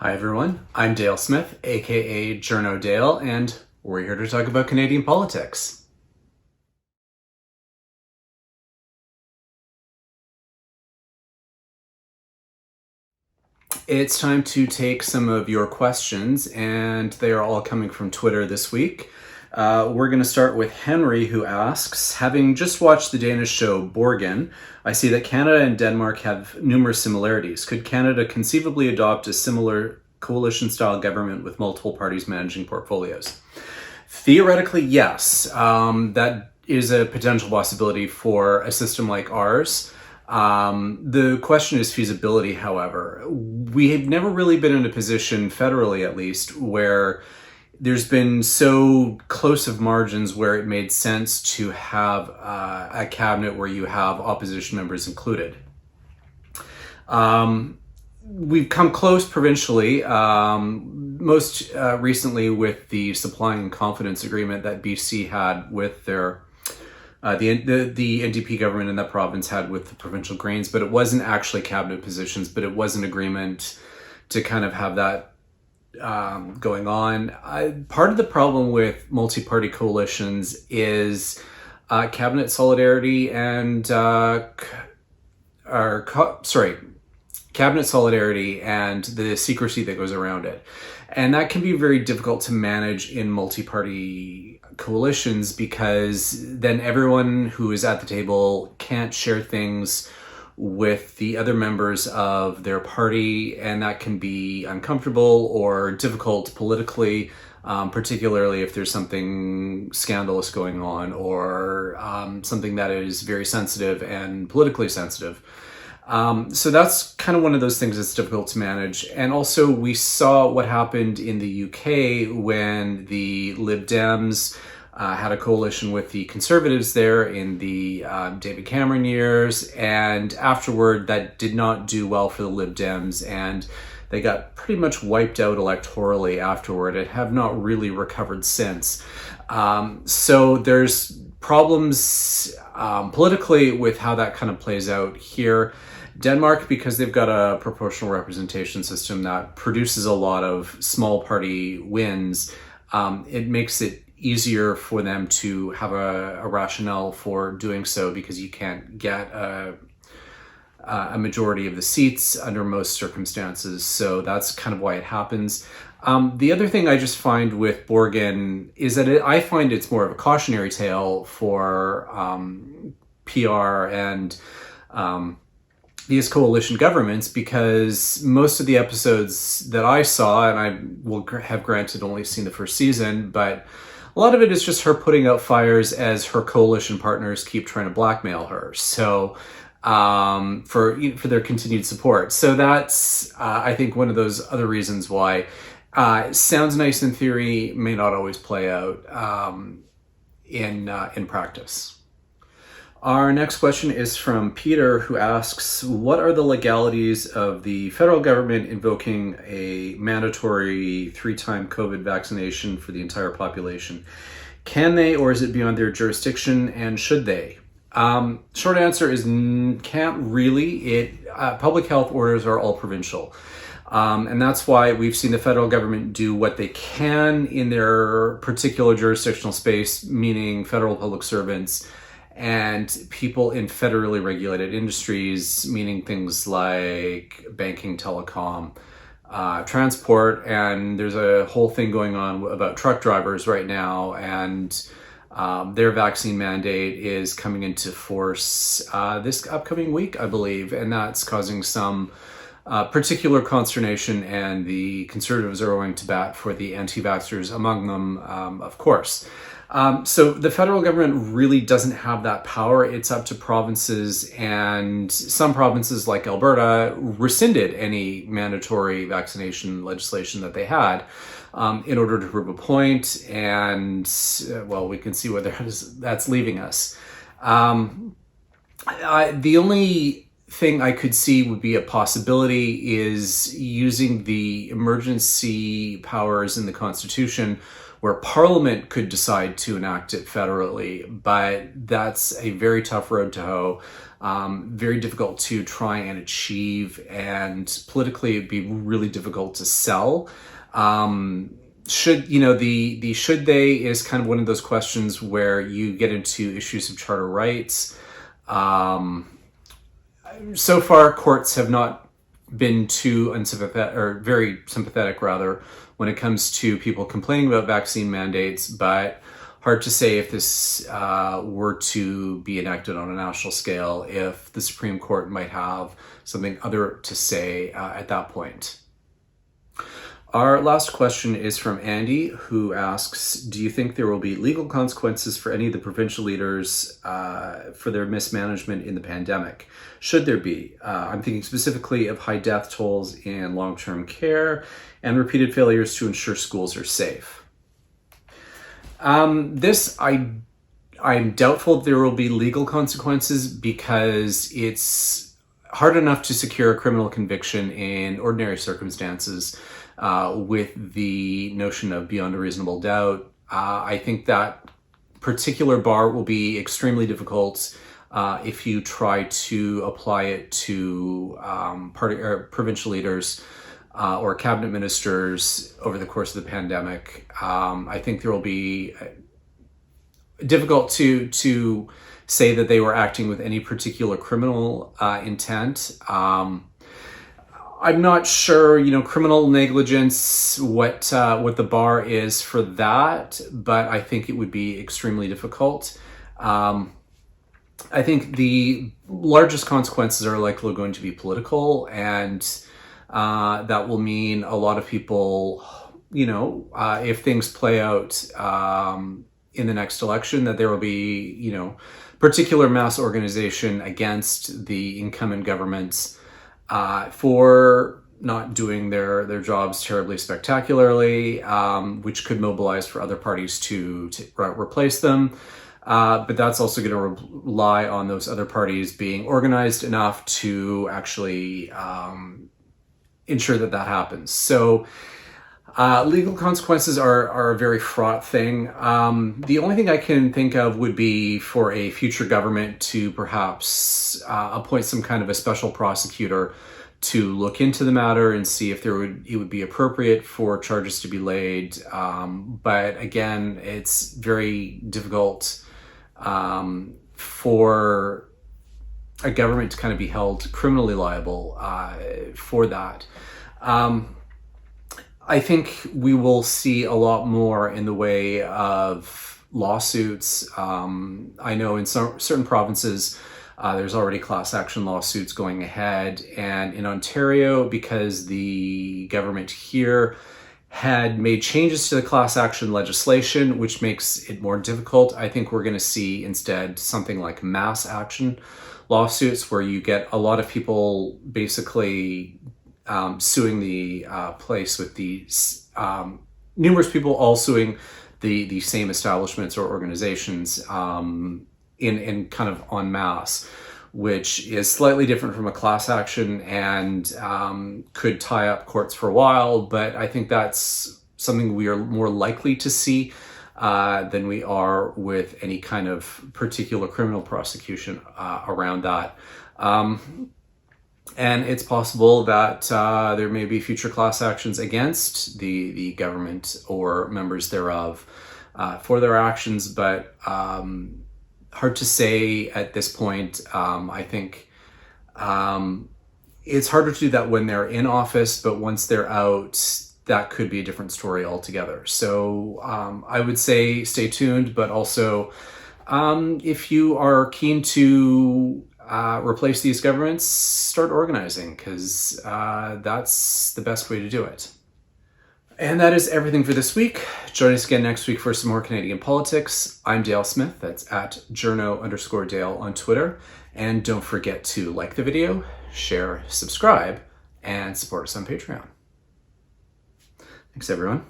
Hi everyone, I'm Dale Smith, aka Journo Dale, and we're here to talk about Canadian politics. It's time to take some of your questions, and they are all coming from Twitter this week. We're going to start with Henry, who asks, having just watched the Danish show Borgen, I see that Canada and Denmark have numerous similarities. Could Canada conceivably adopt a similar coalition-style government with multiple parties managing portfolios? Theoretically, yes. That is a potential possibility for a system like ours. The question is feasibility, however. We have never really been in a position, federally at least, where there's been so close of margins where it made sense to have a cabinet where you have opposition members included. We've come close provincially, most recently with the supply and confidence agreement that BC had with their the NDP government in that province had with the provincial Greens, but it wasn't actually cabinet positions, but it was an agreement to kind of have that going on. Part of the problem with multi-party coalitions is cabinet solidarity and cabinet solidarity and the secrecy that goes around it. And that can be very difficult to manage in multi-party coalitions because then everyone who is at the table can't share things with the other members of their party, and that can be uncomfortable or difficult politically, particularly if there's something scandalous going on or something that is very sensitive and politically sensitive. So that's kind of one of those things that's difficult to manage. And also we saw what happened in the UK when the Lib Dems had a coalition with the Conservatives there in the David Cameron years. And afterward, that did not do well for the Lib Dems, and they got pretty much wiped out electorally afterward and have not really recovered since. So there's problems politically with how that kind of plays out here. Denmark, because they've got a proportional representation system that produces a lot of small party wins, it makes it easier for them to have a rationale for doing so because you can't get a majority of the seats under most circumstances. So that's kind of why it happens. The other thing I just find with Borgen is that I find it's more of a cautionary tale for PR and these coalition governments, because most of the episodes that I saw, and I will have granted only seen the first season, but a lot of it is just her putting out fires as her coalition partners keep trying to blackmail her. So for their continued support. So that's, I think, one of those other reasons why sounds nice in theory, may not always play out in practice. Our next question is from Peter, who asks, what are the legalities of the federal government invoking a mandatory 3-time COVID vaccination for the entire population? Can they, or is it beyond their jurisdiction, and should they? Short answer is can't really. Public health orders are all provincial. And that's why we've seen the federal government do what they can in their particular jurisdictional space, meaning federal public servants and people in federally regulated industries, meaning things like banking, telecom, transport. And there's a whole thing going on about truck drivers right now, and their vaccine mandate is coming into force this upcoming week, I believe, and that's causing some particular consternation, and the Conservatives are going to bat for the anti-vaxxers among them, of course. So the federal government really doesn't have that power. It's up to provinces, and some provinces like Alberta rescinded any mandatory vaccination legislation that they had in order to prove a point. And well, we can see where that's leaving us. The only thing I could see would be a possibility is using the emergency powers in the Constitution, where Parliament could decide to enact it federally, but that's a very tough road to hoe. very difficult to try and achieve, and politically it'd be really difficult to sell. Should, the should they is kind of one of those questions where you get into issues of charter rights. So far, courts have not been too unsympathetic, or very sympathetic rather, when it comes to people complaining about vaccine mandates, but hard to say if this were to be enacted on a national scale, if the Supreme Court might have something other to say at that point. Our last question is from Andy, who asks, do you think there will be legal consequences for any of the provincial leaders for their mismanagement in the pandemic? Should there be? I'm thinking specifically of high death tolls in long-term care and repeated failures to ensure schools are safe. I'm doubtful there will be legal consequences, because it's hard enough to secure a criminal conviction in ordinary circumstances. With the notion of beyond a reasonable doubt, I think that particular bar will be extremely difficult if you try to apply it to party or provincial leaders or cabinet ministers over the course of the pandemic. I think there will be difficult to say that they were acting with any particular criminal intent. I'm not sure, criminal negligence, what the bar is for that, but I think it would be extremely difficult. I think the largest consequences are likely going to be political, and that will mean a lot of people, if things play out in the next election, that there will be, particular mass organization against the incumbent governments for not doing their jobs terribly spectacularly, which could mobilize for other parties to replace them. But that's also going to rely on those other parties being organized enough to actually ensure that happens. So legal consequences are a very fraught thing. The only thing I can think of would be for a future government to perhaps appoint some kind of a special prosecutor to look into the matter and see if it would be appropriate for charges to be laid. But again, it's very difficult for a government to kind of be held criminally liable for that. I think we will see a lot more in the way of lawsuits. I know in certain provinces, there's already class action lawsuits going ahead. And in Ontario, because the government here had made changes to the class action legislation, which makes it more difficult, I think we're going to see instead something like mass action lawsuits, where you get a lot of people basically suing the place, with the numerous people all suing the same establishments or organizations in kind of en masse, which is slightly different from a class action and could tie up courts for a while. But I think that's something we are more likely to see than we are with any kind of particular criminal prosecution around that. And it's possible that there may be future class actions against the government or members thereof for their actions, but hard to say at this point. I think it's harder to do that when they're in office, but once they're out, that could be a different story altogether. So I would say stay tuned, but also if you are keen to replace these governments, start organizing, because that's the best way to do it. And that is everything for this week. Join us again next week for some more Canadian politics. I'm Dale Smith. That's at journo_Dale on Twitter. And don't forget to like the video, share, subscribe, and support us on Patreon. Thanks, everyone.